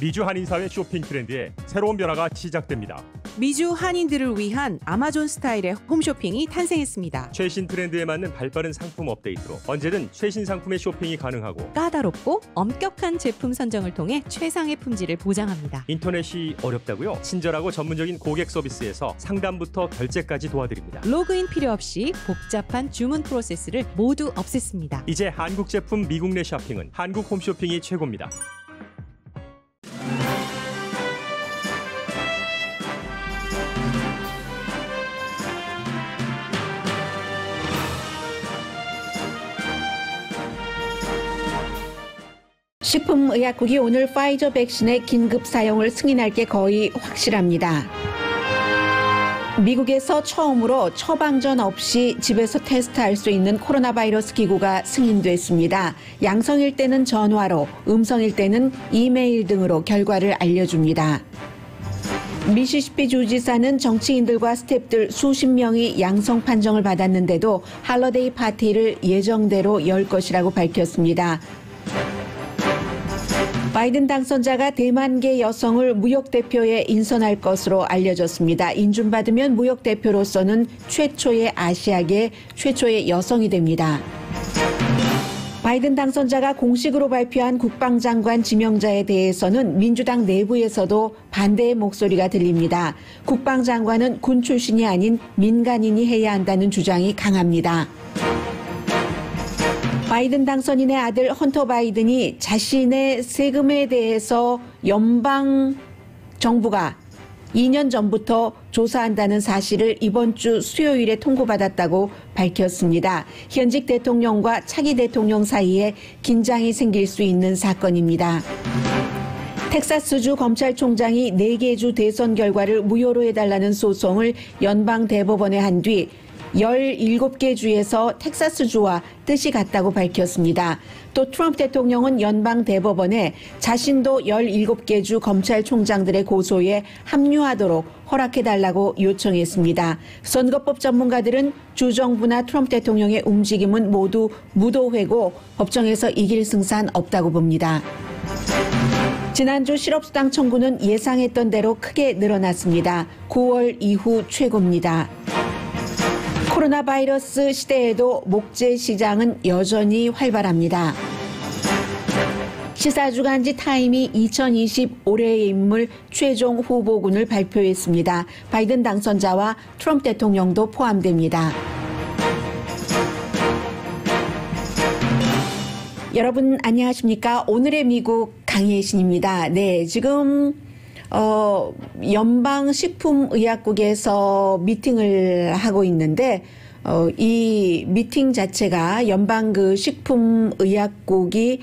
미주 한인사회 쇼핑 트렌드에 새로운 변화가 시작됩니다. 미주 한인들을 위한 아마존 스타일의 홈쇼핑이 탄생했습니다. 최신 트렌드에 맞는 발빠른 상품 업데이트로 언제든 최신 상품의 쇼핑이 가능하고 까다롭고 엄격한 제품 선정을 통해 최상의 품질을 보장합니다. 인터넷이 어렵다고요? 친절하고 전문적인 고객 서비스에서 상담부터 결제까지 도와드립니다. 로그인 필요 없이 복잡한 주문 프로세스를 모두 없앴습니다. 이제 한국 제품 미국 내 쇼핑은 한국 홈쇼핑이 최고입니다. 식품의약국이 오늘 파이저 백신의 긴급 사용을 승인할 게 거의 확실합니다. 미국에서 처음으로 처방전 없이 집에서 테스트할 수 있는 코로나 바이러스 기구가 승인됐습니다. 양성일 때는 전화로, 음성일 때는 이메일 등으로 결과를 알려줍니다. 미시시피 주지사는 정치인들과 스태프들 수십 명이 양성 판정을 받았는데도 할러데이 파티를 예정대로 열 것이라고 밝혔습니다. 바이든 당선자가 대만계 여성을 무역대표에 인선할 것으로 알려졌습니다. 인준받으면 무역대표로서는 최초의 아시아계 최초의 여성이 됩니다. 바이든 당선자가 공식으로 발표한 국방장관 지명자에 대해서는 민주당 내부에서도 반대의 목소리가 들립니다. 국방장관은 군 출신이 아닌 민간인이 해야 한다는 주장이 강합니다. 바이든 당선인의 아들 헌터 바이든이 자신의 세금에 대해서 연방 정부가 2년 전부터 조사한다는 사실을 이번 주 수요일에 통보받았다고 밝혔습니다. 현직 대통령과 차기 대통령 사이에 긴장이 생길 수 있는 사건입니다. 텍사스주 검찰총장이 4개 주 대선 결과를 무효로 해달라는 소송을 연방 대법원에 한 뒤 17개 주에서 텍사스주와 뜻이 같다고 밝혔습니다. 또 트럼프 대통령은 연방 대법원에 자신도 17개 주 검찰총장들의 고소에 합류하도록 허락해달라고 요청했습니다. 선거법 전문가들은 주정부나 트럼프 대통령의 움직임은 모두 무도회고 법정에서 이길 승산 없다고 봅니다. 지난주 실업수당 청구는 예상했던 대로 크게 늘어났습니다. 9월 이후 최고입니다. 코로나 바이러스 시대에도 목재 시장은 여전히 활발합니다. 시사주간지 타임이 2020 올해의 인물 최종 후보군을 발표했습니다. 바이든 당선자와 트럼프 대통령도 포함됩니다. 여러분 안녕하십니까? 오늘의 미국 강혜신입니다. 네, 지금 연방식품의약국에서 미팅을 하고 있는데 이 미팅 자체가 연방 식품의약국에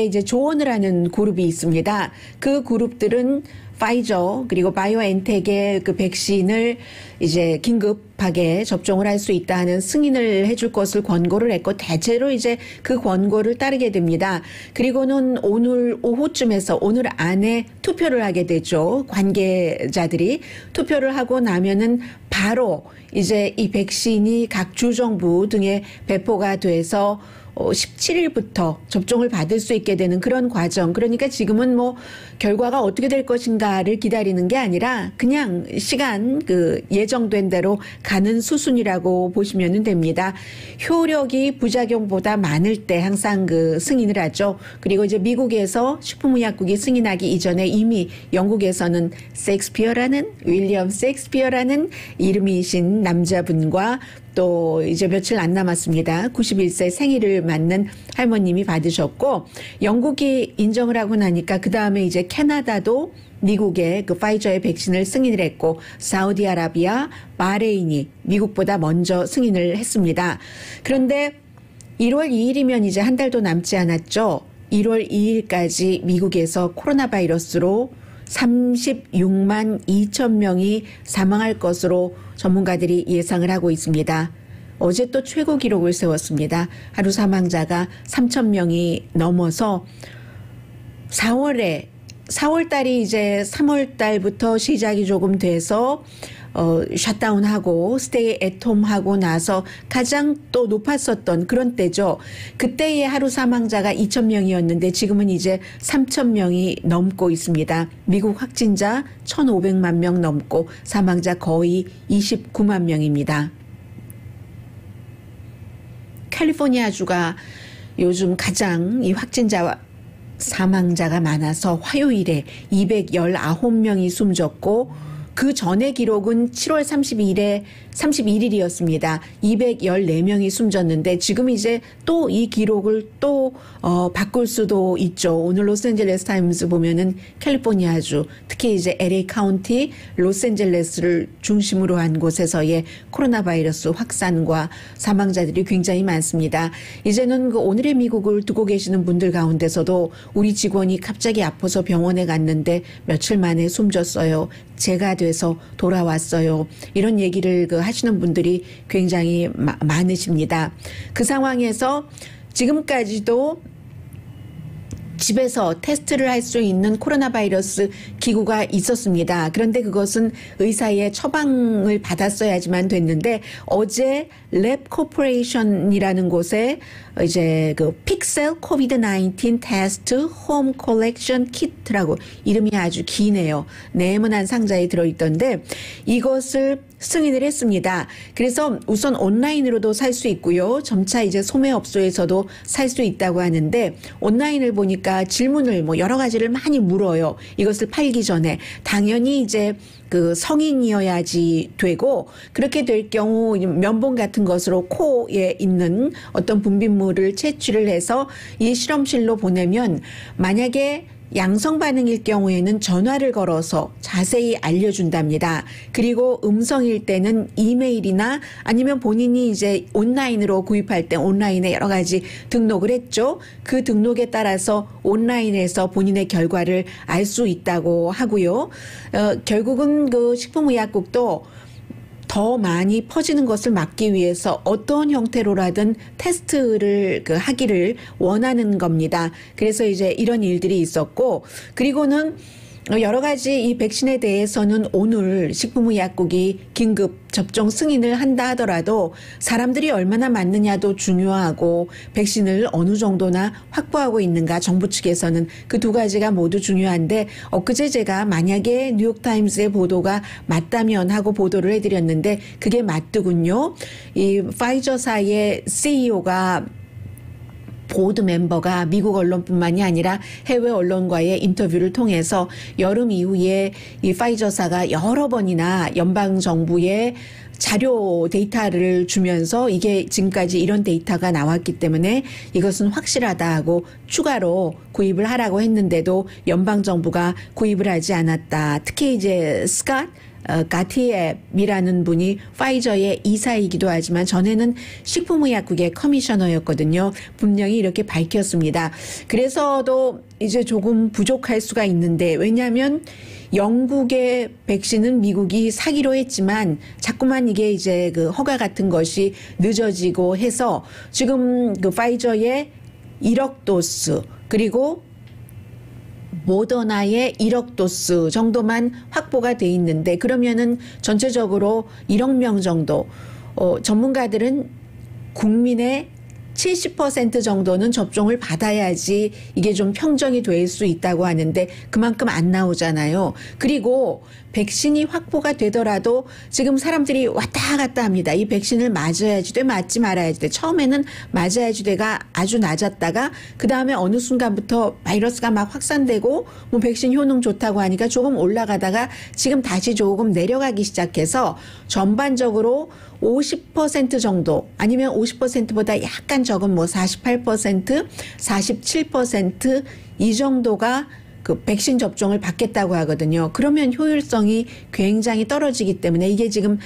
이제 조언을 하는 그룹이 있습니다. 그 그룹들은 파이저 그리고 바이오엔텍의 그 백신을 이제 긴급하게 접종을 할 수 있다 하는 승인을 해줄 것을 권고를 했고 대체로 이제 그 권고를 따르게 됩니다. 그리고는 오늘 오후쯤에서 오늘 안에 투표를 하게 되죠. 관계자들이 투표를 하고 나면은 바로 이제 이 백신이 각 주정부 등에 배포가 돼서 17일부터 접종을 받을 수 있게 되는 그런 과정. 그러니까 지금은 뭐 결과가 어떻게 될 것인가를 기다리는 게 아니라 그냥 시간 예정된 대로 가는 수순이라고 보시면 됩니다. 효력이 부작용보다 많을 때 항상 승인을 하죠. 그리고 이제 미국에서 식품의약국이 승인하기 이전에 이미 영국에서는 윌리엄 셰익스피어라는 이름이신 남자분과 또 이제 며칠 안 남았습니다. 91세 생일을 맞는 할머님이 받으셨고 영국이 인정을 하고 나니까 그다음에 이제 캐나다도 미국의 파이저의 백신을 승인을 했고 사우디아라비아, 바레인이 미국보다 먼저 승인을 했습니다. 그런데 1월 2일이면 이제 한 달도 남지 않았죠. 1월 2일까지 미국에서 코로나 바이러스로 36만 2천 명이 사망할 것으로 전문가들이 예상을 하고 있습니다. 어제 또 최고 기록을 세웠습니다. 하루 사망자가 3천 명이 넘어서 4월 달이 이제 3월 달부터 시작이 조금 돼서 셧다운하고 스테이 앳홈 하고 나서 가장 또 높았었던 그런 때죠. 그때의 하루 사망자가 2,000명이었는데 지금은 이제 3,000명이 넘고 있습니다. 미국 확진자 1,500만 명 넘고 사망자 거의 29만 명입니다. 캘리포니아주가 요즘 가장 이 확진자와 사망자가 많아서 화요일에 219명이 숨졌고 그 전의 기록은 7월 31일이었습니다. 214명이 숨졌는데 지금 이제 또 이 기록을 또 바꿀 수도 있죠. 오늘 로스앤젤레스 타임스 보면은 캘리포니아주, 특히 이제 LA 카운티, 로스앤젤레스를 중심으로 한 곳에서의 코로나 바이러스 확산과 사망자들이 굉장히 많습니다. 이제는 그 오늘의 미국을 두고 계시는 분들 가운데서도 우리 직원이 갑자기 아파서 병원에 갔는데 며칠 만에 숨졌어요. 제가 돼서 돌아왔어요. 이런 얘기를 하시는 분들이 굉장히 많으십니다. 그 상황에서 지금까지도 집에서 테스트를 할 수 있는 코로나 바이러스 기구가 있었습니다. 그런데 그것은 의사의 처방을 받았어야지만 됐는데 어제 랩 코퍼레이션이라는 곳에 이제 그 픽셀 코비드-19 테스트 홈 컬렉션 키트라고 이름이 아주 기네요. 네모난 상자에 들어있던데 이것을 승인을 했습니다. 그래서 우선 온라인으로도 살 수 있고요. 점차 이제 소매업소에서도 살 수 있다고 하는데 온라인을 보니까 질문을 뭐 여러 가지를 많이 물어요. 이것을 팔기 전에 당연히 이제 그 성인이어야지 되고 그렇게 될 경우 면봉 같은 것으로 코에 있는 어떤 분비물을 채취를 해서 이 실험실로 보내면 만약에 양성 반응일 경우에는 전화를 걸어서 자세히 알려준답니다. 그리고 음성일 때는 이메일이나 아니면 본인이 이제 온라인으로 구입할 때 온라인에 여러 가지 등록을 했죠. 그 등록에 따라서 온라인에서 본인의 결과를 알 수 있다고 하고요. 결국은 그 식품의약국도 더 많이 퍼지는 것을 막기 위해서 어떤 형태로라든 테스트를 하기를 원하는 겁니다. 그래서 이제 이런 일들이 있었고 그리고는 여러 가지 이 백신에 대해서는 오늘 식품의약국이 긴급 접종 승인을 한다 하더라도 사람들이 얼마나 많느냐도 중요하고 백신을 어느 정도나 확보하고 있는가 정부 측에서는 그 두 가지가 모두 중요한데 엊그제 제가 만약에 뉴욕타임스의 보도가 맞다면 하고 보도를 해드렸는데 그게 맞더군요. 이 파이저사의 CEO가 보드 멤버가 미국 언론뿐만이 아니라 해외 언론과의 인터뷰를 통해서 여름 이후에 이 파이저사가 여러 번이나 연방 정부에 자료 데이터를 주면서 이게 지금까지 이런 데이터가 나왔기 때문에 이것은 확실하다 하고 추가로 구입을 하라고 했는데도 연방 정부가 구입을 하지 않았다. 특히 이제 스캇 가티앱이라는 분이 파이저의 이사이기도 하지만 전에는 식품의약국의 커미셔너였거든요. 분명히 이렇게 밝혔습니다. 그래서도 이제 조금 부족할 수가 있는데 왜냐하면 영국의 백신은 미국이 사기로 했지만 자꾸만 이게 이제 그 허가 같은 것이 늦어지고 해서 지금 그 파이저의 1억 도스 그리고 모더나의 1억 도스 정도만 확보가 돼 있는데 그러면은 전체적으로 1억 명 정도 전문가들은 국민의 70% 정도는 접종을 받아야지 이게 좀 평정이 될 수 있다고 하는데 그만큼 안 나오잖아요. 그리고 백신이 확보가 되더라도 지금 사람들이 왔다 갔다 합니다. 이 백신을 맞아야지 돼, 맞지 말아야지 돼. 처음에는 맞아야지 돼가 아주 낮았다가 그 다음에 어느 순간부터 바이러스가 막 확산되고 뭐 백신 효능 좋다고 하니까 조금 올라가다가 지금 다시 조금 내려가기 시작해서 전반적으로 50% 정도 아니면 50%보다 약간 적은 뭐 48%, 47% 이 정도가 그 백신 접종을 받겠다고 하거든요. 그러면 효율성이 굉장히 떨어지기 때문에 이게 지금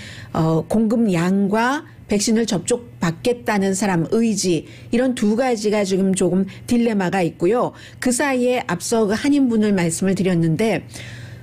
공급량과 백신을 접종받겠다는 사람 의지 이런 두 가지가 지금 조금 딜레마가 있고요. 그 사이에 앞서 그 한인분을 말씀을 드렸는데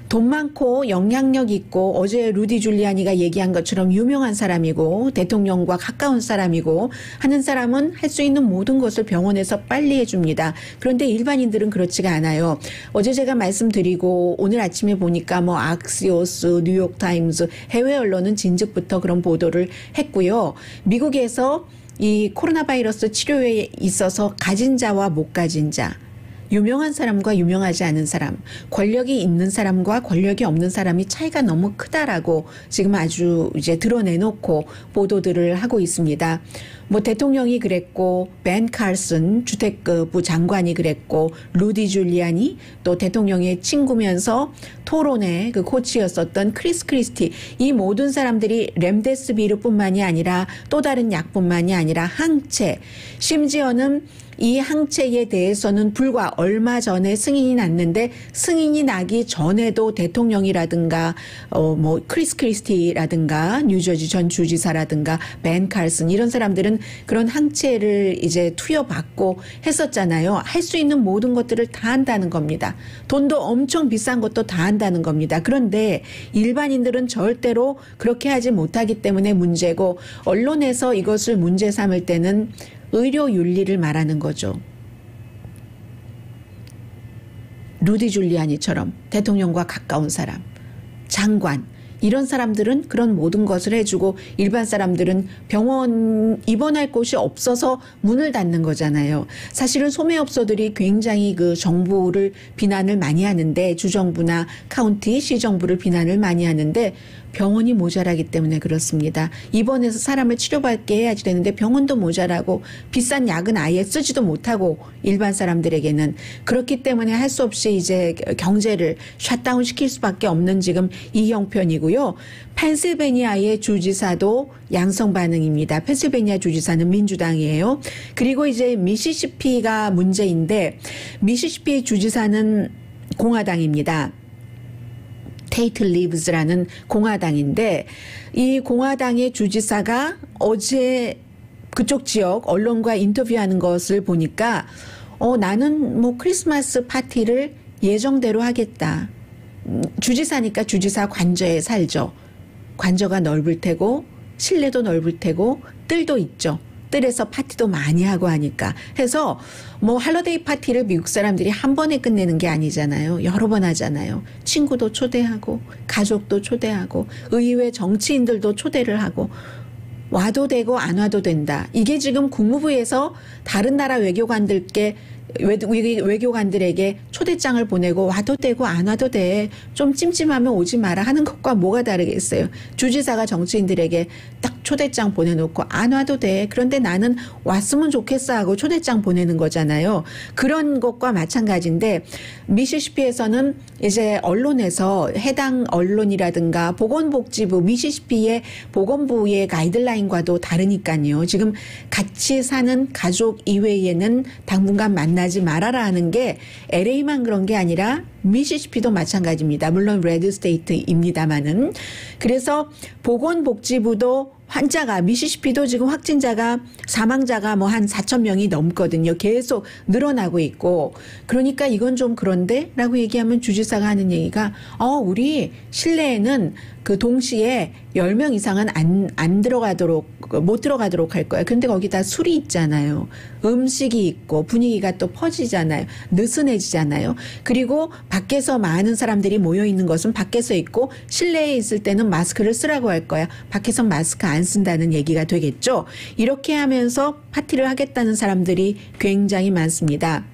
돈 많고 영향력 있고 어제 루디 줄리아니가 얘기한 것처럼 유명한 사람이고 대통령과 가까운 사람이고 하는 사람은 할 수 있는 모든 것을 병원에서 빨리 해줍니다. 그런데 일반인들은 그렇지가 않아요. 어제 제가 말씀드리고 오늘 아침에 보니까 뭐 악시오스, 뉴욕타임스 해외 언론은 진즉부터 그런 보도를 했고요. 미국에서 이 코로나 바이러스 치료에 있어서 가진 자와 못 가진 자, 유명한 사람과 유명하지 않은 사람, 권력이 있는 사람과 권력이 없는 사람이 차이가 너무 크다라고 지금 아주 이제 드러내놓고 보도들을 하고 있습니다. 뭐 대통령이 그랬고, 벤 칼슨 주택부 장관이 그랬고, 루디 줄리아니 또 대통령의 친구면서 토론의 그 코치였었던 크리스 크리스티, 이 모든 사람들이 렘데스비르뿐만이 아니라 또 다른 약뿐만이 아니라 항체, 심지어는 이 항체에 대해서는 불과 얼마 전에 승인이 났는데 승인이 나기 전에도 대통령이라든가 뭐 크리스 크리스티라든가 뉴저지 전 주지사라든가 벤 칼슨 이런 사람들은 그런 항체를 이제 투여받고 했었잖아요. 할 수 있는 모든 것들을 다 한다는 겁니다. 돈도 엄청 비싼 것도 다 한다는 겁니다. 그런데 일반인들은 절대로 그렇게 하지 못하기 때문에 문제고, 언론에서 이것을 문제 삼을 때는 의료 윤리를 말하는 거죠. 루디 줄리아니처럼 대통령과 가까운 사람, 장관, 이런 사람들은 그런 모든 것을 해주고 일반 사람들은 병원 입원할 곳이 없어서 문을 닫는 거잖아요. 사실은 소매업소들이 굉장히 그 정부를 비난을 많이 하는데, 주정부나 카운티, 시정부를 비난을 많이 하는데 병원이 모자라기 때문에 그렇습니다. 입원해서 사람을 치료받게 해야지 되는데 병원도 모자라고 비싼 약은 아예 쓰지도 못하고 일반 사람들에게는, 그렇기 때문에 할 수 없이 이제 경제를 셧다운 시킬 수밖에 없는 지금 이 형편이고요. 펜실베니아의 주지사도 양성 반응입니다. 펜실베니아 주지사는 민주당이에요. 그리고 이제 미시시피가 문제인데, 미시시피 주지사는 공화당입니다. 테이트 리브스라는 공화당인데, 이 공화당의 주지사가 어제 그쪽 지역 언론과 인터뷰하는 것을 보니까 나는 뭐 크리스마스 파티를 예정대로 하겠다. 주지사니까 주지사 관저에 살죠. 관저가 넓을 테고 실내도 넓을 테고 뜰도 있죠. 뜰에서 파티도 많이 하고 하니까 해서 뭐 할러데이 파티를 미국 사람들이 한 번에 끝내는 게 아니잖아요. 여러 번 하잖아요. 친구도 초대하고 가족도 초대하고 의회 정치인들도 초대를 하고, 와도 되고 안 와도 된다. 이게 지금 국무부에서 다른 나라 외교관들에게 초대장을 보내고 와도 되고 안 와도 돼, 좀 찜찜하면 오지 마라 하는 것과 뭐가 다르겠어요. 주지사가 정치인들에게 딱 초대장 보내놓고 안 와도 돼, 그런데 나는 왔으면 좋겠어 하고 초대장 보내는 거잖아요. 그런 것과 마찬가지인데, 미시시피에서는 이제 언론에서 해당 언론이라든가 보건복지부, 미시시피의 보건부의 가이드라인과도 다르니까요. 지금 같이 사는 가족 이외에는 당분간 만나지 말아라 하는 게 LA만 그런 게 아니라 미시시피도 마찬가지입니다. 물론 레드 스테이트입니다만은. 그래서 보건복지부도 환자가, 미시시피도 지금 확진자가, 사망자가 뭐 한 4,000명이 넘거든요. 계속 늘어나고 있고. 그러니까 이건 좀 그런데? 라고 얘기하면 주지사가 하는 얘기가 우리 실내에는 그 동시에 10명 이상은 못 들어가도록 할 거야. 근데 거기다 술이 있잖아요. 음식이 있고 분위기가 또 퍼지잖아요. 느슨해지잖아요. 그리고 밖에서 많은 사람들이 모여 있는 것은 밖에서 있고, 실내에 있을 때는 마스크를 쓰라고 할 거야. 밖에서 마스크 안 쓴다는 얘기가 되겠죠. 이렇게 하면서 파티를 하겠다는 사람들이 굉장히 많습니다.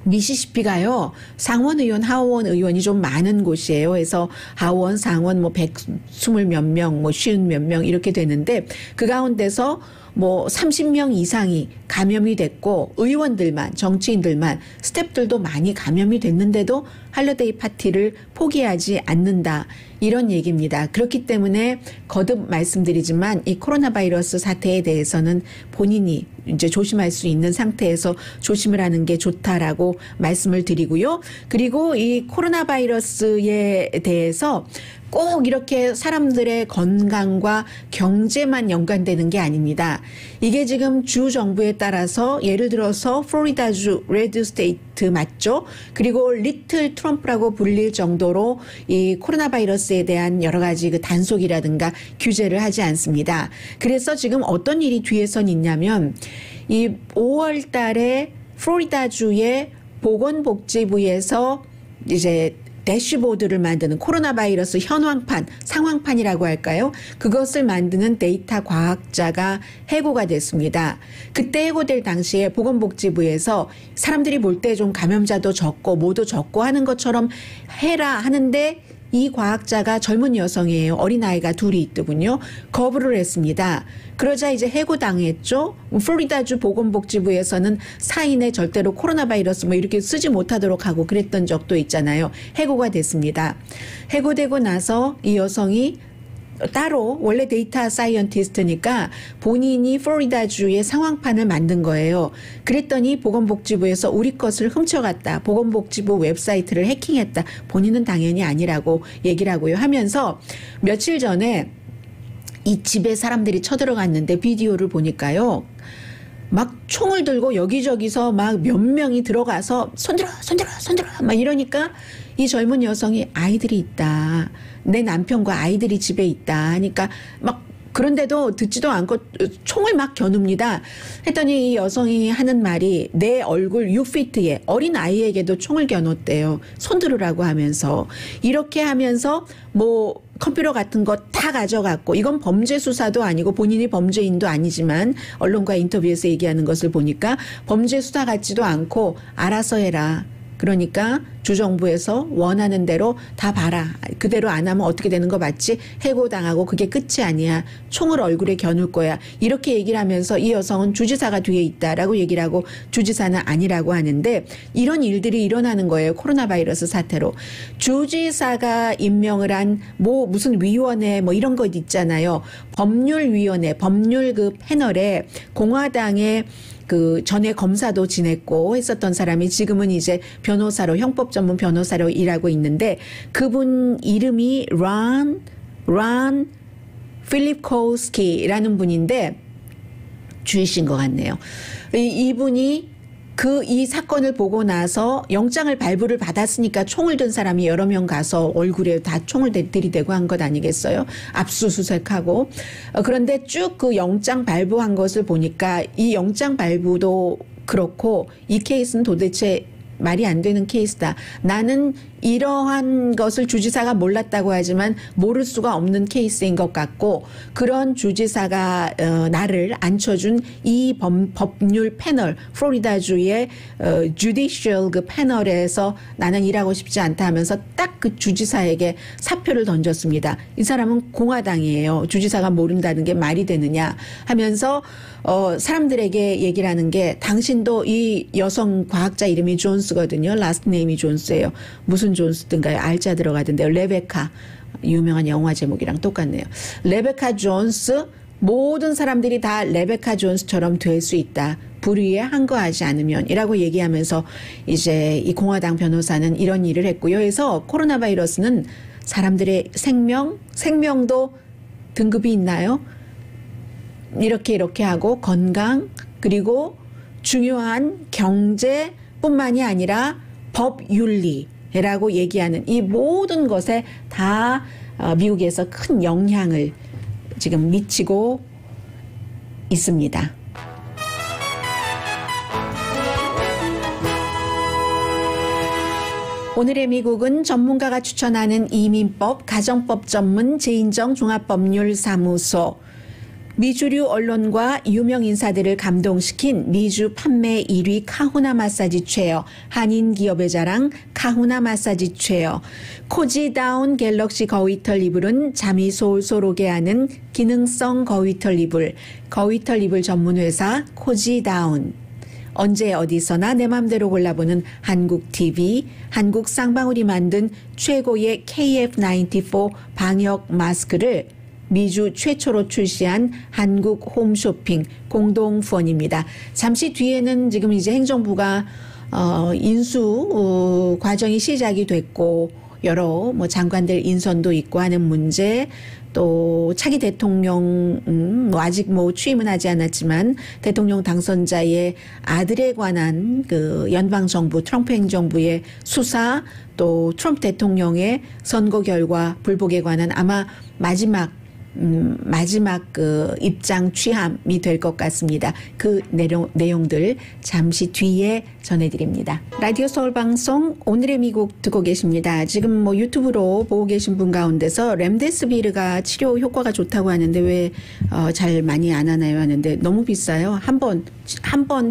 미시시피가요, 상원 의원, 하원 의원이 좀 많은 곳이에요. 그래서 하원, 상원 뭐 120 몇 명, 뭐 50 몇 명 이렇게 되는데, 그 가운데서 뭐 30명 이상이 감염이 됐고, 의원들만, 정치인들만, 스태프들도 많이 감염이 됐는데도 할러데이 파티를 포기하지 않는다, 이런 얘기입니다. 그렇기 때문에 거듭 말씀드리지만 이 코로나 바이러스 사태에 대해서는 본인이 이제 조심할 수 있는 상태에서 조심을 하는 게 좋다라고 말씀을 드리고요. 그리고 이 코로나 바이러스에 대해서 꼭 이렇게 사람들의 건강과 경제만 연관되는 게 아닙니다. 이게 지금 주 정부에 따라서, 예를 들어서 플로리다주 레드 스테이트 팩트 맞죠? 그리고 리틀 트럼프라고 불릴 정도로 이 코로나 바이러스에 대한 여러 가지 그 단속이라든가 규제를 하지 않습니다. 그래서 지금 어떤 일이 뒤에선 있냐면 이 5월 달에 플로리다주의 보건복지부에서 이제 대시보드를 만드는 코로나 바이러스 현황판, 상황판이라고 할까요? 그것을 만드는 데이터 과학자가 해고가 됐습니다. 그때 해고될 당시에 보건복지부에서 사람들이 볼 때 좀 감염자도 적고 뭐도 적고 하는 것처럼 해라 하는데 이 과학자가 젊은 여성이에요. 어린아이가 둘이 있더군요. 거부를 했습니다. 그러자 이제 해고당했죠. 플로리다주 보건복지부에서는 사인에 절대로 코로나 바이러스 뭐 이렇게 쓰지 못하도록 하고 그랬던 적도 있잖아요. 해고가 됐습니다. 해고되고 나서 이 여성이 따로 원래 데이터 사이언티스트니까 본인이 플로리다주의 상황판을 만든 거예요. 그랬더니 보건복지부에서 우리 것을 훔쳐갔다. 보건복지부 웹사이트를 해킹했다. 본인은 당연히 아니라고 얘기를 하고요. 하면서 며칠 전에 이 집에 사람들이 쳐들어갔는데 비디오를 보니까요. 막 총을 들고 여기저기서 막 몇 명이 들어가서 손들어 막 이러니까 이 젊은 여성이 아이들이 있다. 내 남편과 아이들이 집에 있다 하니까 막 그런데도 듣지도 않고 총을 막 겨눕니다. 했더니 이 여성이 하는 말이 내 얼굴 6피트에 어린 아이에게도 총을 겨눴대요. 손들으라고 하면서. 이렇게 하면서 뭐 컴퓨터 같은 거 다 가져갔고 이건 범죄 수사도 아니고 본인이 범죄인도 아니지만 언론과 인터뷰에서 얘기하는 것을 보니까 범죄 수사 같지도 않고 알아서 해라. 그러니까 주정부에서 원하는 대로 다 봐라. 그대로 안 하면 어떻게 되는 거 맞지? 해고당하고 그게 끝이 아니야. 총을 얼굴에 겨눌 거야. 이렇게 얘기를 하면서 이 여성은 주지사가 뒤에 있다라고 얘기를 하고 주지사는 아니라고 하는데 이런 일들이 일어나는 거예요. 코로나 바이러스 사태로. 주지사가 임명을 한 뭐 무슨 위원회 뭐 이런 것 있잖아요. 법률위원회, 법률 그 패널에 공화당의 그 전에 검사도 지냈고 했었던 사람이 지금은 이제 변호사로 형법 전문 변호사로 일하고 있는데 그분 이름이 란 필립코스키라는 분인데 주이신 것 같네요. 이분이 이 사건을 보고 나서 영장을 발부를 받았으니까 총을 든 사람이 여러 명 가서 얼굴에 다 총을 들이대고 한 것 아니겠어요? 압수수색하고. 그런데 쭉 그 영장 발부한 것을 보니까 이 영장 발부도 그렇고 이 케이스는 도대체 말이 안 되는 케이스다. 나는 이러한 것을 주지사가 몰랐다고 하지만 모를 수가 없는 케이스인 것 같고 그런 주지사가 나를 앉혀준 이 법률 패널 플로리다주의 주디셜 그 패널에서 나는 일하고 싶지 않다 하면서 딱 그 주지사에게 사표를 던졌습니다. 이 사람은 공화당이에요. 주지사가 모른다는 게 말이 되느냐 하면서 사람들에게 얘기를 하는 게 당신도 이 여성 과학자 이름이 존스거든요. 라스트 네임이 존스예요. 무슨 존스든가요? 알자 들어가던데요. 레베카. 유명한 영화 제목이랑 똑같네요. 레베카 존스. 모든 사람들이 다 레베카 존스처럼 될 수 있다. 불의에 항거하지 않으면 이라고 얘기하면서 이제 이 공화당 변호사는 이런 일을 했고요. 그래서 코로나 바이러스는 사람들의 생명도 등급이 있나요? 이렇게 하고 건강 그리고 중요한 경제뿐만이 아니라 법윤리라고 얘기하는 이 모든 것에 다 미국에서 큰 영향을 지금 미치고 있습니다. 오늘의 미국은 전문가가 추천하는 이민법, 가정법 전문 제인정 종합법률사무소, 미주류 언론과 유명 인사들을 감동시킨 미주 판매 1위 카후나 마사지 체어, 한인 기업의 자랑 카후나 마사지 체어, 코지다운 갤럭시 거위털 이불은 잠이 솔솔 오게 하는 기능성 거위털 이불, 거위털 이불 전문회사 코지다운, 언제 어디서나 내 맘대로 골라보는 한국 TV, 한국 쌍방울이 만든 최고의 KF94 방역 마스크를 미주 최초로 출시한 한국 홈쇼핑 공동 후원입니다. 잠시 뒤에는 지금 이제 행정부가 인수 과정이 시작이 됐고 여러 뭐 장관들 인선도 있고 하는 문제 또 차기 대통령 뭐 아직 뭐 취임은 하지 않았지만 대통령 당선자의 아들에 관한 그 연방 정부 트럼프 행정부의 수사 또 트럼프 대통령의 선거 결과 불복에 관한 아마 마지막 그 입장 취함이 될 것 같습니다. 그 내용들 잠시 뒤에 전해드립니다. 라디오 서울 방송 오늘의 미국 듣고 계십니다. 지금 뭐 유튜브로 보고 계신 분 가운데서 렘데스비르가 치료 효과가 좋다고 하는데 왜 잘 많이 안 하나요 하는데 너무 비싸요. 한 번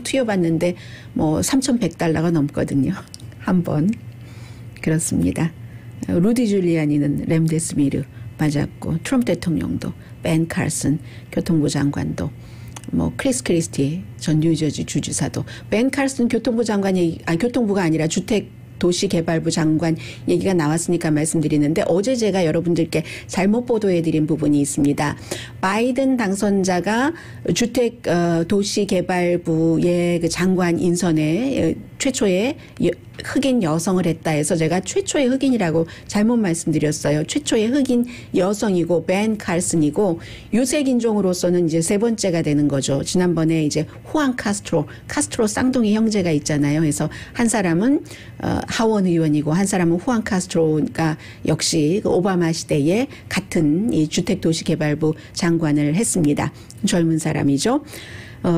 투여받는데 뭐 $3,100가 넘거든요. 한 번. 그렇습니다. 루디 줄리아니는 렘데스비르 맞았고 트럼프 대통령도 벤 칼슨 교통부 장관도 뭐 크리스 크리스티 전 뉴저지 주지사도 벤 칼슨 교통부 장관이 교통부가 아니라 주택도시개발부 장관 얘기가 나왔으니까 말씀드리는데 어제 제가 여러분들께 잘못 보도해드린 부분이 있습니다. 바이든 당선자가 주택도시개발부의 그 장관 인선에 최초의 흑인 여성을 했다 해서 제가 최초의 흑인이라고 잘못 말씀드렸어요. 최초의 흑인 여성이고 벤 칼슨이고 유색 인종으로서는 이제 세 번째가 되는 거죠. 지난번에 이제 후안 카스트로 쌍둥이 형제가 있잖아요. 그래서 한 사람은 하원 의원이고 한 사람은 후안 카스트로가 역시 그 오바마 시대에 같은 이 주택도시개발부 장관을 했습니다. 젊은 사람이죠.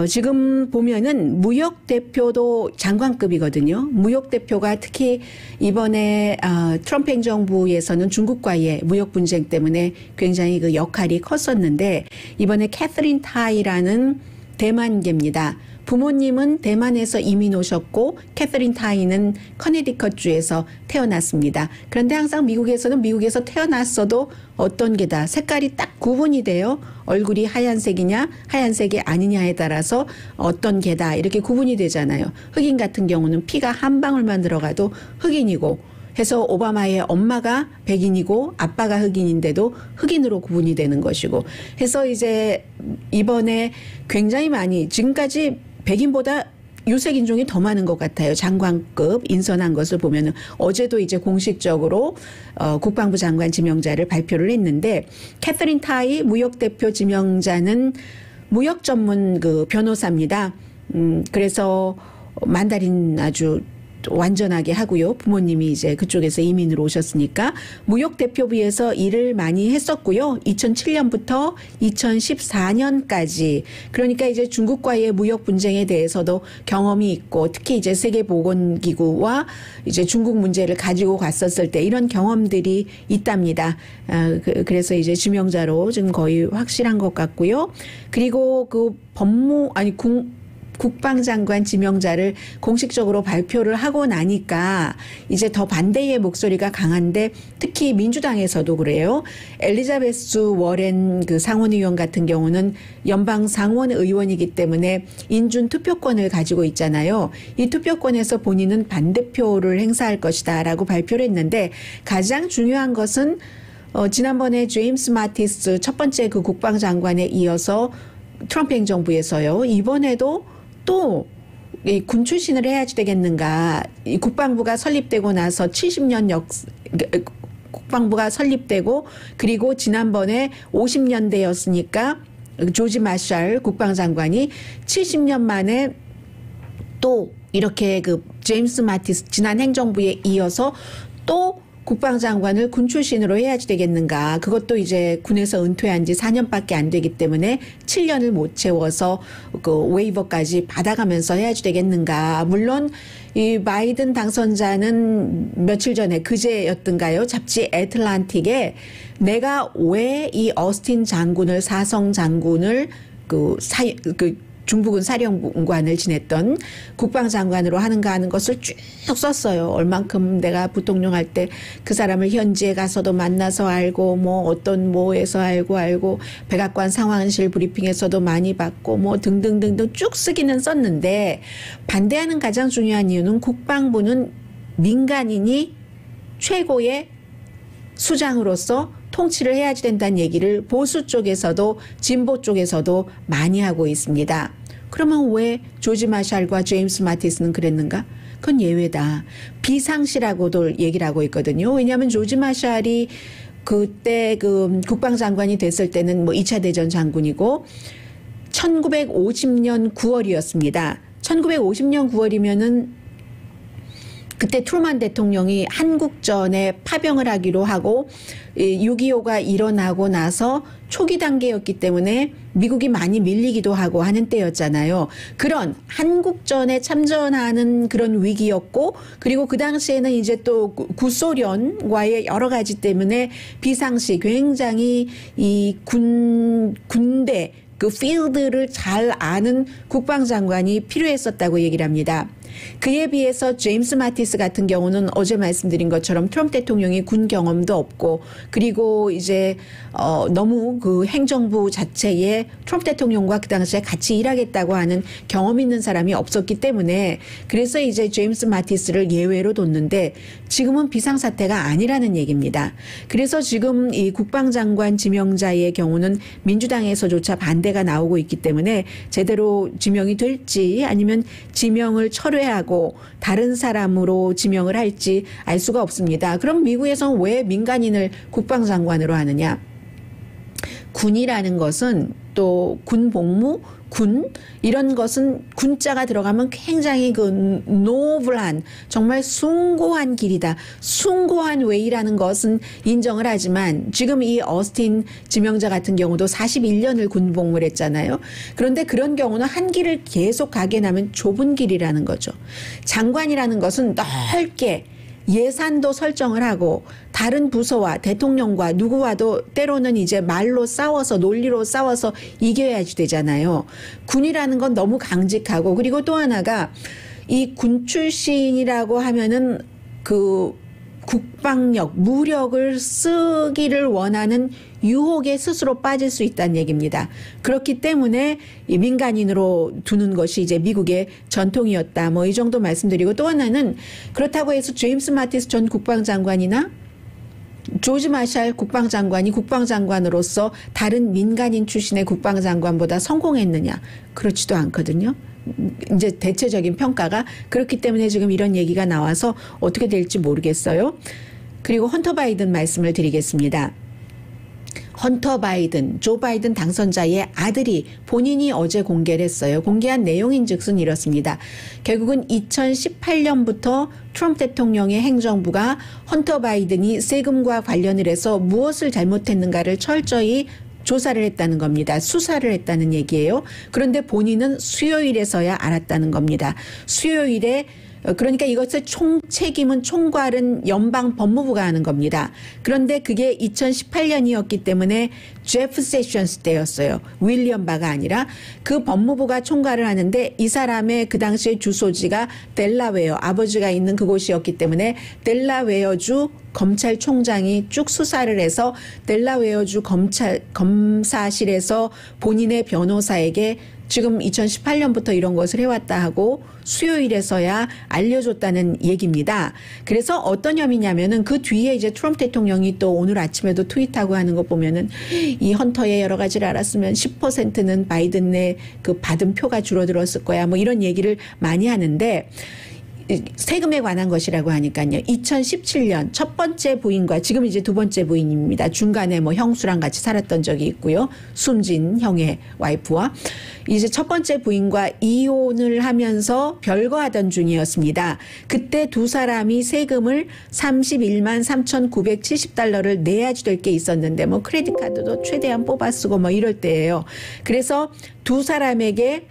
지금 보면은 무역 대표도 장관급이거든요. 무역 대표가 특히 이번에 트럼프 행정부에서는 중국과의 무역 분쟁 때문에 굉장히 그 역할이 컸었는데 이번에 캐서린 타이라는 대만계입니다. 부모님은 대만에서 이민 오셨고 캐서린 타이는 커네디컷주에서 태어났습니다. 그런데 항상 미국에서는 미국에서 태어났어도 어떤 게다 색깔이 딱 구분이 돼요. 얼굴이 하얀색이냐 하얀색이 아니냐에 따라서 어떤 게다 이렇게 구분이 되잖아요. 흑인 같은 경우는 피가 한 방울만 들어가도 흑인이고 해서 오바마의 엄마가 백인이고 아빠가 흑인인데도 흑인으로 구분이 되는 것이고 해서 이제 이번에 굉장히 많이 지금까지 백인보다 유색 인종이 더 많은 것 같아요. 장관급 인선한 것을 보면은 어제도 이제 공식적으로 국방부 장관 지명자를 발표를 했는데 캐서린 타이 무역 대표 지명자는 무역 전문 그 변호사입니다. 그래서 만다린 아주 완전하게 하고요. 부모님이 이제 그쪽에서 이민으로 오셨으니까 무역 대표부에서 일을 많이 했었고요. 2007년부터 2014년까지 그러니까 이제 중국과의 무역 분쟁에 대해서도 경험이 있고 특히 이제 세계보건기구와 이제 중국 문제를 가지고 갔었을 때 이런 경험들이 있답니다. 그래서 이제 지명자로 지금 거의 확실한 것 같고요. 그리고 그 국방장관 지명자를 공식적으로 발표를 하고 나니까 이제 더 반대의 목소리가 강한데 특히 민주당에서도 그래요. 엘리자베스 워렌 그 상원의원 같은 경우는 연방 상원 의원이기 때문에 인준 투표권을 가지고 있잖아요. 이 투표권에서 본인은 반대표를 행사할 것이다라고 발표를 했는데 가장 중요한 것은 지난번에 제임스 마티스 첫 번째 그 국방장관에 이어서 트럼프 행정부에서요. 이번에도 또 군 출신을 해야지 되겠는가. 이 국방부가 설립되고 나서 70년 국방부가 설립되고 그리고 지난번에 50년대였으니까 조지 마샬 국방장관이 70년 만에 또 이렇게 그 제임스 마티스 지난 행정부에 이어서 또 국방장관을 군 출신으로 해야지 되겠는가. 그것도 이제 군에서 은퇴한 지 4년밖에 안 되기 때문에 7년을 못 채워서 그 웨이버까지 받아가면서 해야지 되겠는가. 물론 이 바이든 당선자는 며칠 전에 그제였던가요? 잡지 애틀란틱에 내가 왜 이 어스틴 장군을 사성 장군을 중부군 사령관을 지냈던 국방장관으로 하는가 하는 것을 쭉 썼어요. 얼만큼 내가 부통령 할 때 그 사람을 현지에 가서도 만나서 알고 뭐 어떤 뭐에서 알고 백악관 상황실 브리핑에서도 많이 받고 뭐 등등등등 쭉 쓰기는 썼는데 반대하는 가장 중요한 이유는 국방부는 민간인이 최고의 수장으로서 통치를 해야지 된다는 얘기를 보수 쪽에서도 진보 쪽에서도 많이 하고 있습니다. 그러면 왜 조지 마샬과 제임스 마티스는 그랬는가? 그건 예외다. 비상시라고도 얘기를 하고 있거든요. 왜냐하면 조지 마샬이 그때 그 국방장관이 됐을 때는 뭐 2차 대전 장군이고 1950년 9월이었습니다. 1950년 9월이면은 그때 트루먼 대통령이 한국전에 파병을 하기로 하고 6.25가 일어나고 나서 초기 단계였기 때문에 미국이 많이 밀리기도 하고 하는 때였잖아요. 그런 한국전에 참전하는 그런 위기였고 그리고 그 당시에는 이제 또 구소련과의 여러 가지 때문에 비상시 굉장히 이 군대 그 필드를 잘 아는 국방장관이 필요했었다고 얘기를 합니다. 그에 비해서 제임스 마티스 같은 경우는 어제 말씀드린 것처럼 트럼프 대통령이 군 경험도 없고 그리고 이제 너무 그 행정부 자체에 트럼프 대통령과 그 당시에 같이 일하겠다고 하는 경험 있는 사람이 없었기 때문에 그래서 이제 제임스 마티스를 예외로 뒀는데 지금은 비상사태가 아니라는 얘기입니다. 그래서 지금 이 국방장관 지명자의 경우는 민주당에서조차 반대가 나오고 있기 때문에 제대로 지명이 될지 아니면 지명을 철회하고 다른 사람으로 지명을 할지 알 수가 없습니다. 그럼 미국에서는 왜 민간인을 국방장관으로 하느냐? 군이라는 것은 또 군복무, 군 이런 것은 군자가 들어가면 굉장히 그 노블한 정말 숭고한 길이다. 숭고한 웨이라는 것은 인정을 하지만 지금 이 어스틴 지명자 같은 경우도 41년을 군복무를 했잖아요. 그런데 그런 경우는 한 길을 계속 가게 나면 좁은 길이라는 거죠. 장관이라는 것은 넓게 예산도 설정을 하고 다른 부서와 대통령과 누구와도 때로는 이제 말로 싸워서 논리로 싸워서 이겨야지 되잖아요. 군이라는 건 너무 강직하고 그리고 또 하나가 이 군 출신이라고 하면은 그 국방력, 무력을 쓰기를 원하는 유혹에 스스로 빠질 수 있다는 얘기입니다. 그렇기 때문에 이 민간인으로 두는 것이 이제 미국의 전통이었다. 뭐 이 정도 말씀드리고 또 하나는 그렇다고 해서 제임스 마티스 전 국방장관이나 조지 마샬 국방장관이 국방장관으로서 다른 민간인 출신의 국방장관보다 성공했느냐? 그렇지도 않거든요. 이제 대체적인 평가가 그렇기 때문에 지금 이런 얘기가 나와서 어떻게 될지 모르겠어요. 그리고 헌터 바이든 말씀을 드리겠습니다. 헌터 바이든, 조 바이든 당선자의 아들이 본인이 어제 공개를 했어요. 공개한 내용인즉슨 이렇습니다. 결국은 2018년부터 트럼프 대통령의 행정부가 헌터 바이든이 세금과 관련을 해서 무엇을 잘못했는가를 철저히 조사를 했다는 겁니다. 수사를 했다는 얘기예요. 그런데 본인은 수요일에서야 알았다는 겁니다. 수요일에 그러니까 이것의 총책임은 총괄은 연방 법무부가 하는 겁니다. 그런데 그게 2018년이었기 때문에 제프 세션스 때였어요. 윌리엄 바가 아니라 그 법무부가 총괄을 하는데 이 사람의 그 당시의 주소지가 델라웨어 아버지가 있는 그곳이었기 때문에 델라웨어주 검찰총장이 쭉 수사를 해서 델라웨어주 검사실에서 본인의 변호사에게 지금 2018년부터 이런 것을 해왔다 하고 수요일에서야 알려줬다는 얘기입니다. 그래서 어떤 혐의냐면은 그 뒤에 이제 트럼프 대통령이 또 오늘 아침에도 트윗하고 하는 거 보면은 이 헌터의 여러 가지를 알았으면 10%는 바이든의 그 받은 표가 줄어들었을 거야. 뭐 이런 얘기를 많이 하는데 세금에 관한 것이라고 하니까요. 2017년 첫 번째 부인과 지금 이제 두 번째 부인입니다. 중간에 뭐 형수랑 같이 살았던 적이 있고요. 숨진 형의 와이프와 이제 첫 번째 부인과 이혼을 하면서 별거하던 중이었습니다. 그때 두 사람이 세금을 31만 3,970달러를 내야지 될 게 있었는데 뭐 크레딧 카드도 최대한 뽑아 쓰고 뭐 이럴 때예요. 그래서 두 사람에게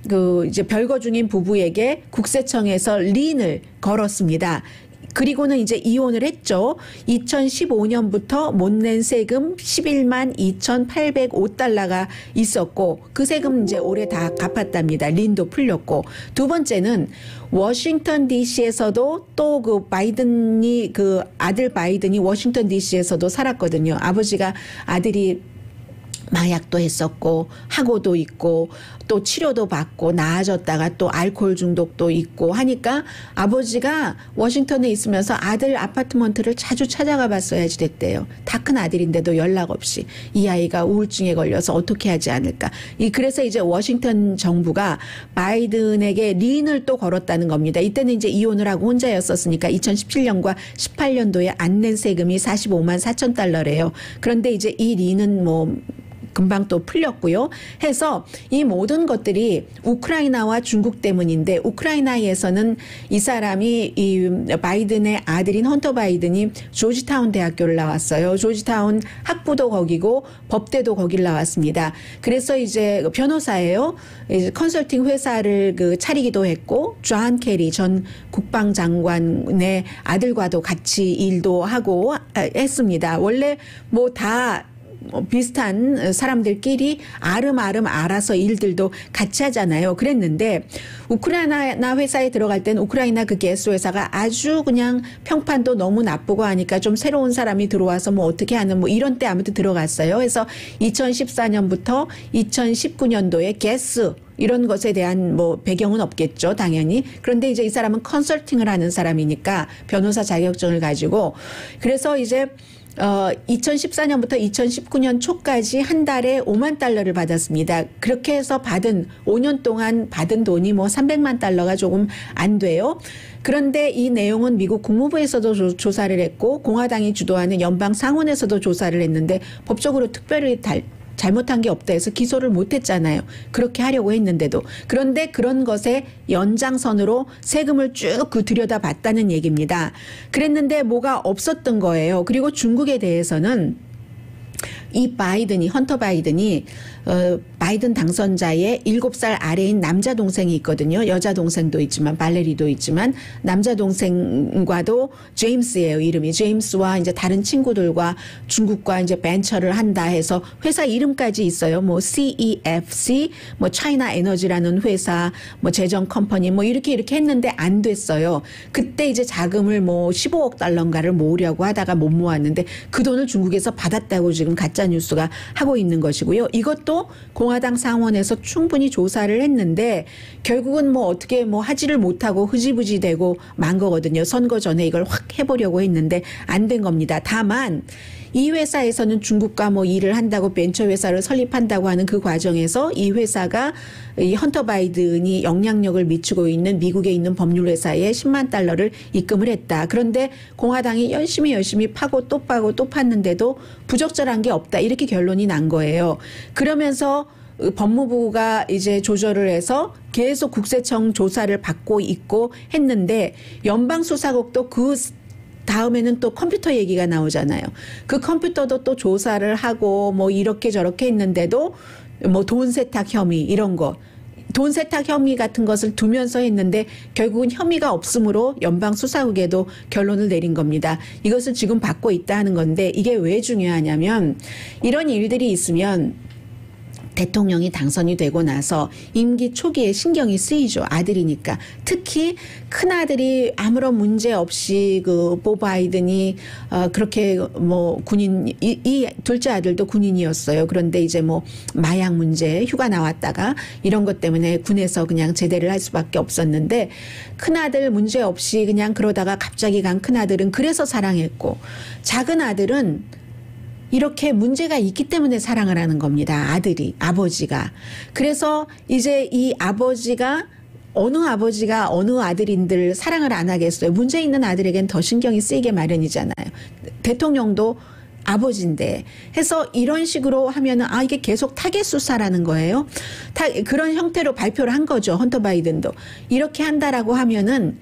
그 이제 별거 중인 부부에게 국세청에서 린을 걸었습니다. 그리고는 이제 이혼을 했죠. 2015년부터 못 낸 세금 11만 2,805달러가 있었고 그 세금 이제 올해 다 갚았답니다. 린도 풀렸고 두 번째는 워싱턴 DC에서도 또 그 바이든이 그 아들 바이든이 워싱턴 DC에서도 살았거든요. 아버지가 아들이 마약도 했었고 학고도 있고 또 치료도 받고 나아졌다가 또 알코올 중독도 있고 하니까 아버지가 워싱턴에 있으면서 아들 아파트먼트를 자주 찾아가 봤어야지 됐대요. 다 큰 아들인데도 연락 없이 이 아이가 우울증에 걸려서 어떻게 하지 않을까. 그래서 이제 워싱턴 정부가 바이든에게 린을 또 걸었다는 겁니다. 이때는 이제 이혼을 하고 혼자였었으니까 2017년과 18년도에 안 낸 세금이 45만 4천 달러래요. 그런데 이제 이 린은 뭐 금방 또 풀렸고요. 해서 이 모든 것들이 우크라이나와 중국 때문인데 우크라이나에서는 이 사람이 이 바이든의 아들인 헌터 바이든이 조지타운 대학교를 나왔어요. 조지타운 학부도 거기고 법대도 거길 나왔습니다. 그래서 이제 변호사예요. 이제 컨설팅 회사를 차리기도 했고 존 케리 전 국방장관의 아들과도 같이 일도 하고 했습니다. 원래 뭐다 비슷한 사람들끼리 아름아름 알아서 일들도 같이 하잖아요. 그랬는데 우크라이나 회사에 들어갈 땐 우크라이나 그 가스 회사가 아주 그냥 평판도 너무 나쁘고 하니까 좀 새로운 사람이 들어와서 뭐 어떻게 하는 뭐 이런 때 아무튼 들어갔어요. 그래서 2014년부터 2019년도에 가스 이런 것에 대한 뭐 배경은 없겠죠, 당연히. 그런데 이제 이 사람은 컨설팅을 하는 사람이니까 변호사 자격증을 가지고 그래서 이제 2014년부터 2019년 초까지 한 달에 5만 달러를 받았습니다. 그렇게 해서 5년 동안 받은 돈이 뭐 300만 달러가 조금 안 돼요. 그런데 이 내용은 미국 국무부에서도 조사를 했고 공화당이 주도하는 연방 상원에서도 조사를 했는데 법적으로 특별히 잘못한 게 없다 해서 기소를 못했잖아요. 그렇게 하려고 했는데도. 그런데 그런 것에 연장선으로 세금을 쭉 들여다봤다는 얘기입니다. 그랬는데 뭐가 없었던 거예요. 그리고 중국에 대해서는 이 헌터 바이든이 바이든 당선자의 7살 아래인 남자 동생이 있거든요. 여자 동생도 있지만 발레리도 있지만 남자 동생과도 제임스예요. 이름이 제임스와 이제 다른 친구들과 중국과 이제 벤처를 한다 해서 회사 이름까지 있어요. 뭐 CEFC, 뭐 차이나 에너지라는 회사, 뭐 재정 컴퍼니 뭐 이렇게 했는데 안 됐어요. 그때 이제 자금을 뭐 15억 달러인가를 모으려고 하다가 못 모았는데 그 돈을 중국에서 받았다고 지금 가짜 뉴스가 하고 있는 것이고요. 이것도 공화당 상원에서 충분히 조사를 했는데 결국은 뭐 어떻게 뭐 하지를 못하고 흐지부지 되고 만 거거든요. 선거 전에 이걸 확 해보려고 했는데 안 된 겁니다. 다만 이 회사에서는 중국과 뭐 일을 한다고 벤처 회사를 설립한다고 하는 그 과정에서 이 회사가 이 헌터 바이든이 영향력을 미치고 있는 미국에 있는 법률 회사에 10만 달러를 입금을 했다. 그런데 공화당이 열심히 파고 또 팠는데도 부적절한 게 없다. 이렇게 결론이 난 거예요. 그러면서 법무부가 이제 조절을 해서 계속 국세청 조사를 받고 있고 했는데 연방수사국도 그 다음에는 또 컴퓨터 얘기가 나오잖아요. 그 컴퓨터도 또 조사를 하고 뭐 이렇게 저렇게 했는데도 뭐 돈 세탁 혐의 이런 거. 돈 세탁 혐의 같은 것을 두면서 했는데 결국은 혐의가 없으므로 연방수사국에도 결론을 내린 겁니다. 이것을 지금 받고 있다 하는 건데 이게 왜 중요하냐면 이런 일들이 있으면 대통령이 당선이 되고 나서 임기 초기에 신경이 쓰이죠. 아들이니까. 특히 큰아들이 아무런 문제 없이 보 바이든이 그렇게 뭐 군인 이 둘째 아들도 군인이었어요. 그런데 이제 뭐 마약 문제 휴가 나왔다가 이런 것 때문에 군에서 그냥 제대를 할 수밖에 없었는데 큰아들 문제 없이 그냥 그러다가 갑자기 간 큰아들은 그래서 사랑했고 작은 아들은 이렇게 문제가 있기 때문에 사랑을 하는 겁니다. 아버지가. 그래서 이제 이 아버지가 어느 아들인들 사랑을 안 하겠어요. 문제 있는 아들에겐 더 신경이 쓰이게 마련이잖아요. 대통령도 아버지인데 해서 이런 식으로 하면은 이게 계속 타겟 수사라는 거예요. 그런 형태로 발표를 한 거죠. 헌터 바이든도. 이렇게 한다라고 하면은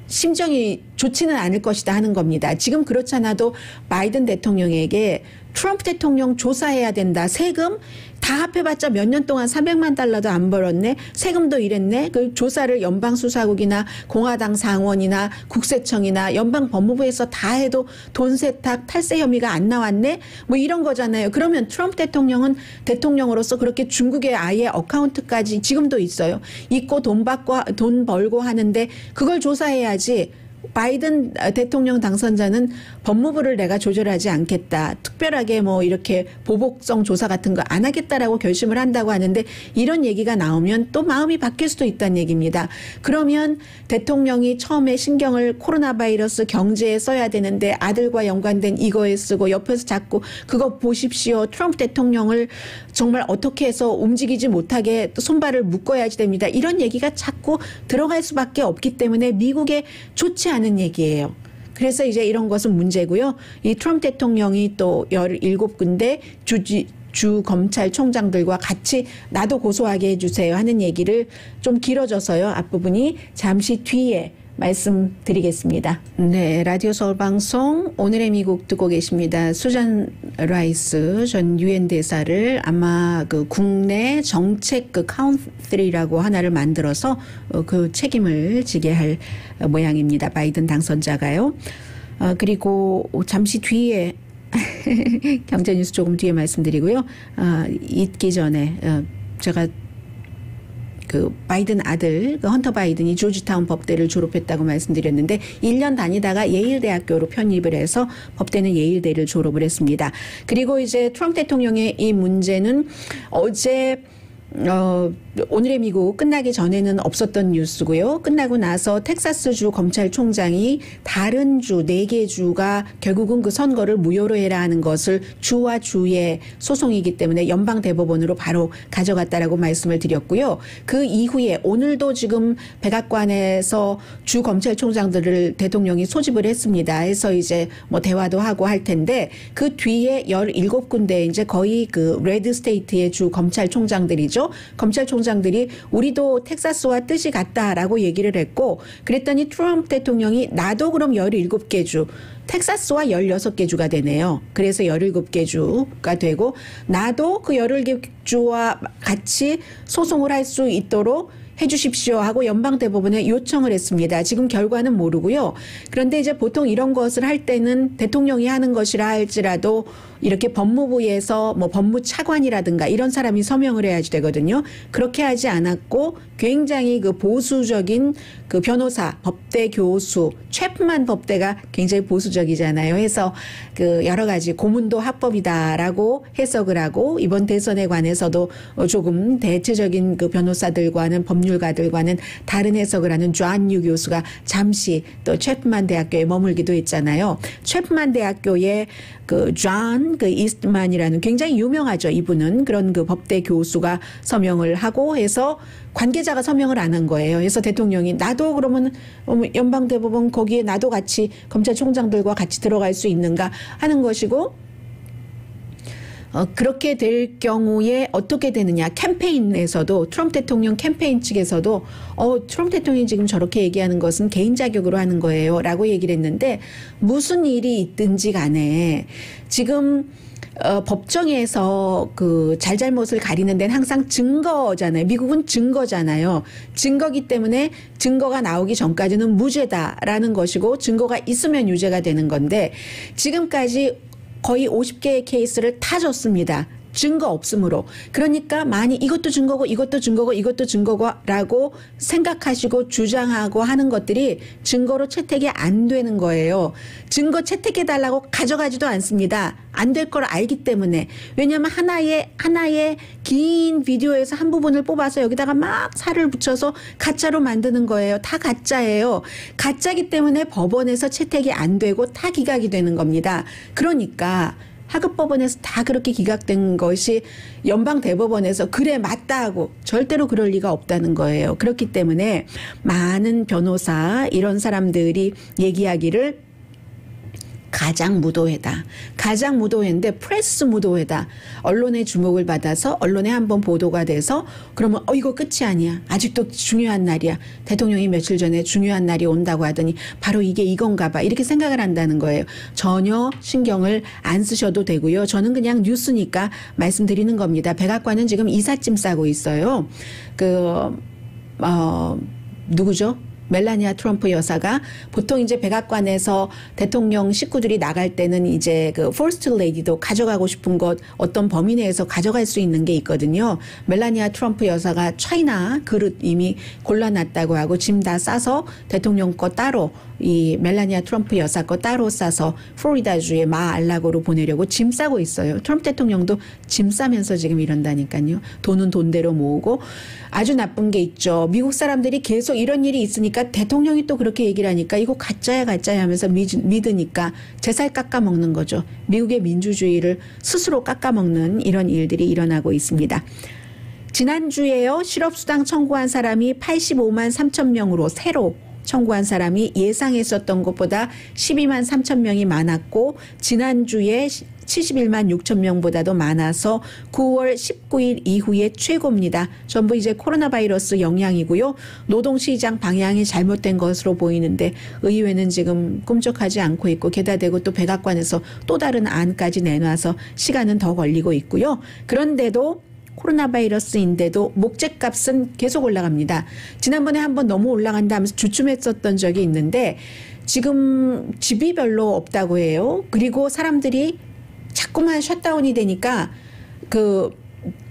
심정이 좋지는 않을 것이다 하는 겁니다. 지금 그렇잖아도 바이든 대통령에게 트럼프 대통령 조사해야 된다. 세금 다 합해봤자 몇 년 동안 300만 달러도 안 벌었네. 세금도 이랬네. 그 조사를 연방수사국이나 공화당 상원이나 국세청이나 연방법무부에서 다 해도 돈 세탁 탈세 혐의가 안 나왔네. 뭐 이런 거잖아요. 그러면 트럼프 대통령은 대통령으로서 그렇게 중국의 아예 어카운트까지 지금도 있어요. 있고 돈 벌고 하는데 그걸 조사해야지. 바이든 대통령 당선자는 법무부를 내가 조절하지 않겠다. 특별하게 뭐 이렇게 보복성 조사 같은 거 안 하겠다라고 결심을 한다고 하는데 이런 얘기가 나오면 또 마음이 바뀔 수도 있다는 얘기입니다. 그러면 대통령이 처음에 신경을 코로나 바이러스 경제에 써야 되는데 아들과 연관된 이거에 쓰고 옆에서 자꾸 그거 보십시오. 트럼프 대통령을 정말 어떻게 해서 움직이지 못하게 손발을 묶어야지 됩니다. 이런 얘기가 자꾸 들어갈 수밖에 없기 때문에 미국에 좋지 않은 얘기예요. 그래서 이제 이런 것은 문제고요. 이 트럼프 대통령이 또 17군데 주 검찰총장들과 같이 나도 고소하게 해주세요 하는 얘기를 좀 길어져서요. 앞부분이 잠시 뒤에 말씀드리겠습니다. 네, 라디오 서울 방송 오늘의 미국 듣고 계십니다. 수잔 라이스 전 유엔 대사를 아마 그 국내 정책 그 카운슬이라고 하나를 만들어서 그 책임을 지게 할 모양입니다. 바이든 당선자가요. 그리고 잠시 뒤에 경제 뉴스 조금 뒤에 말씀드리고요. 잊기 전에 제가 그 바이든 아들 그 헌터 바이든이 조지타운 법대를 졸업했다고 말씀드렸는데 1년 다니다가 예일대학교로 편입을 해서 법대는 예일대를 졸업을 했습니다. 그리고 이제 트럼프 대통령의 이 문제는 어제 오늘의 미국 끝나기 전에는 없었던 뉴스고요. 끝나고 나서 텍사스주 검찰총장이 다른 주 4개 주가 결국은 그 선거를 무효로 해라 하는 것을 주와 주의 소송이기 때문에 연방대법원으로 바로 가져갔다라고 말씀을 드렸고요. 그 이후에 오늘도 지금 백악관에서 주 검찰총장들을 대통령이 소집을 했습니다. 해서 이제 뭐 대화도 하고 할 텐데 그 뒤에 17군데 이제 거의 그 레드 스테이트의 주 검찰총장들이죠. 검찰총장들이 우리도 텍사스와 뜻이 같다라고 얘기를 했고 그랬더니 트럼프 대통령이 나도 그럼 17개 주 텍사스와 16개 주가 되네요. 그래서 17개 주가 되고 나도 그 17개 주와 같이 소송을 할 수 있도록 해주십시오 하고 연방대법원에 요청을 했습니다. 지금 결과는 모르고요. 그런데 이제 보통 이런 것을 할 때는 대통령이 하는 것이라 할지라도 이렇게 법무부에서 뭐 법무차관이라든가 이런 사람이 서명을 해야지 되거든요. 그렇게 하지 않았고 굉장히 그 보수적인 그 변호사, 법대 교수, 최프만 법대가 굉장히 보수적이잖아요. 해서 그 여러 가지 고문도 합법이다라고 해석을 하고 이번 대선에 관해서도 조금 대체적인 그 변호사들과는 법률가들과는 다른 해석을 하는 존유 교수가 잠시 또 최프만 대학교에 머물기도 했잖아요. 최프만 대학교의 그 존 그 이스트만이라는 굉장히 유명하죠. 이분은 그런 그 법대 교수가 서명을 하고 해서 관계자가 서명을 안 한 거예요. 그래서 대통령이 나도 그러면 연방대법원 거기에 나도 같이 검찰총장들과 같이 들어갈 수 있는가 하는 것이고 그렇게 될 경우에 어떻게 되느냐. 캠페인에서도 트럼프 대통령 캠페인 측에서도 트럼프 대통령이 지금 저렇게 얘기하는 것은 개인 자격으로 하는 거예요 라고 얘기를 했는데 무슨 일이 있든지 간에 지금 법정에서 그 잘잘못을 가리는 데는 항상 증거잖아요. 미국은 증거잖아요. 증거기 때문에 증거가 나오기 전까지는 무죄다라는 것이고 증거가 있으면 유죄가 되는 건데 지금까지 거의 50개의 케이스를 다 줬습니다. 증거 없으므로. 그러니까 많이 이것도 증거고 이것도 증거고 이것도 증거고라고 생각하시고 주장하고 하는 것들이 증거로 채택이 안 되는 거예요. 증거 채택해달라고 가져가지도 않습니다. 안 될 걸 알기 때문에. 왜냐하면 하나의 긴 비디오에서 한 부분을 뽑아서 여기다가 막 살을 붙여서 가짜로 만드는 거예요. 다 가짜예요. 가짜기 때문에 법원에서 채택이 안 되고 다 기각이 되는 겁니다. 그러니까 하급법원에서 다 그렇게 기각된 것이 연방대법원에서 그래 맞다 하고 절대로 그럴 리가 없다는 거예요. 그렇기 때문에 많은 변호사 이런 사람들이 얘기하기를 가장 무도회다. 가장 무도회인데 프레스 무도회다. 언론의 주목을 받아서 언론에 한번 보도가 돼서 그러면 이거 끝이 아니야. 아직도 중요한 날이야. 대통령이 며칠 전에 중요한 날이 온다고 하더니 바로 이게 이건가 봐. 이렇게 생각을 한다는 거예요. 전혀 신경을 안 쓰셔도 되고요. 저는 그냥 뉴스니까 말씀드리는 겁니다. 백악관은 지금 이삿짐 싸고 있어요. 누구죠? 멜라니아 트럼프 여사가 보통 이제 백악관에서 대통령 식구들이 나갈 때는 이제 그 퍼스트 레이디도 가져가고 싶은 것 어떤 범위 내에서 가져갈 수 있는 게 있거든요. 멜라니아 트럼프 여사가 차이나 그릇 이미 골라놨다고 하고 짐 다 싸서 대통령 거 따로 이 멜라니아 트럼프 여사 거 따로 싸서 플로리다주의 마알라고로 보내려고 짐 싸고 있어요. 트럼프 대통령도 짐 싸면서 지금 이런다니까요. 돈은 돈대로 모으고 아주 나쁜 게 있죠. 미국 사람들이 계속 이런 일이 있으니까 대통령이 또 그렇게 얘기를 하니까 이거 가짜야 하면서 믿으니까 제 살 깎아먹는 거죠. 미국의 민주주의를 스스로 깎아먹는 이런 일들이 일어나고 있습니다. 지난주에요. 실업수당 청구한 사람이 85만 3천 명으로 새로 청구한 사람이 예상했었던 것보다 12만 3천 명이 많았고 지난주에 71만 6천 명보다도 많아서 9월 19일 이후에 최고입니다. 전부 이제 코로나 바이러스 영향이고요. 노동시장 방향이 잘못된 것으로 보이는데 의회는 지금 꿈쩍하지 않고 있고 게다 대고 또 백악관에서 또 다른 안까지 내놔서 시간은 더 걸리고 있고요. 그런데도 코로나 바이러스인데도 목재값은 계속 올라갑니다. 지난번에 한번 너무 올라간다 하면서 주춤했었던 적이 있는데 지금 집이 별로 없다고 해요. 그리고 사람들이 자꾸만 셧다운이 되니까 그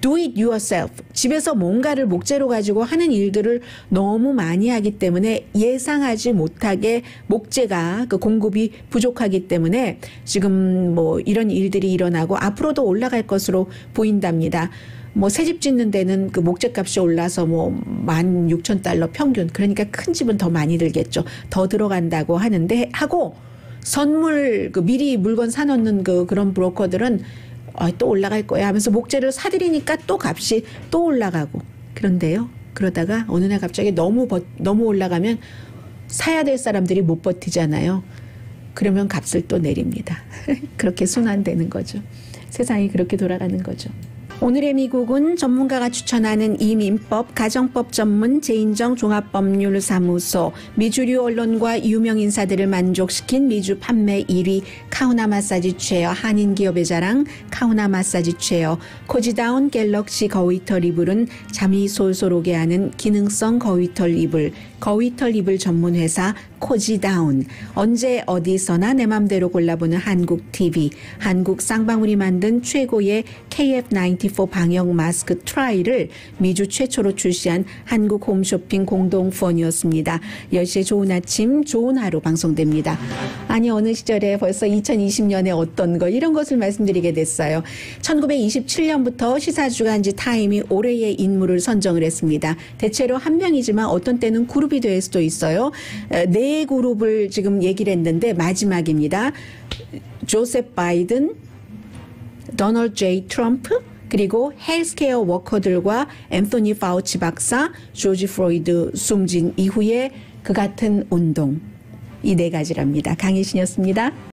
do it yourself 집에서 뭔가를 목재로 가지고 하는 일들을 너무 많이 하기 때문에 예상하지 못하게 목재가 그 공급이 부족하기 때문에 지금 뭐 이런 일들이 일어나고 앞으로도 올라갈 것으로 보인답니다. 뭐 새 집 짓는 데는 그 목재값이 올라서 뭐 16,000달러 평균 그러니까 큰 집은 더 많이 들겠죠. 더 들어간다고 하는데 하고 선물 그 미리 물건 사놓는 그런 브로커들은 또 올라갈 거야 하면서 목재를 사들이니까 또 값이 또 올라가고 그런데요. 그러다가 어느 날 갑자기 너무 올라가면 사야 될 사람들이 못 버티잖아요. 그러면 값을 또 내립니다. 그렇게 순환되는 거죠. 세상이 그렇게 돌아가는 거죠. 오늘의 미국은 전문가가 추천하는 이민법, 가정법 전문 제인정 종합법률사무소, 미주류 언론과 유명 인사들을 만족시킨 미주 판매 1위 카우나 마사지 체어, 한인 기업의 자랑 카우나 마사지 체어, 코지다운 갤럭시 거위털 이불은 잠이 솔솔 오게 하는 기능성 거위털 이불, 거위털 이불 전문 회사 코지다운, 언제 어디서나 내 맘대로 골라보는 한국 TV, 한국 쌍방울이 만든 최고의 KF94 방역 마스크 트라이를 미주 최초로 출시한 한국 홈쇼핑 공동 후원이었습니다. 10시에 좋은 아침 좋은 하루 방송됩니다. 아니 어느 시절에 벌써 2020년에 어떤 거 이런 것을 말씀드리게 됐어요. 1927년부터 시사주간지 타임이 올해의 인물을 선정을 했습니다. 대체로 한 명이지만 어떤 때는 그룹이 될 수도 있어요. 네 그룹을 지금 얘기를 했는데 마지막입니다. 조셉 바이든, 도널드 J. 트럼프, 그리고 헬스케어 워커들과 앤토니 파우치 박사, 조지 플로이드 숨진 이후에 그 같은 운동. 이 네 가지랍니다. 강희신이었습니다.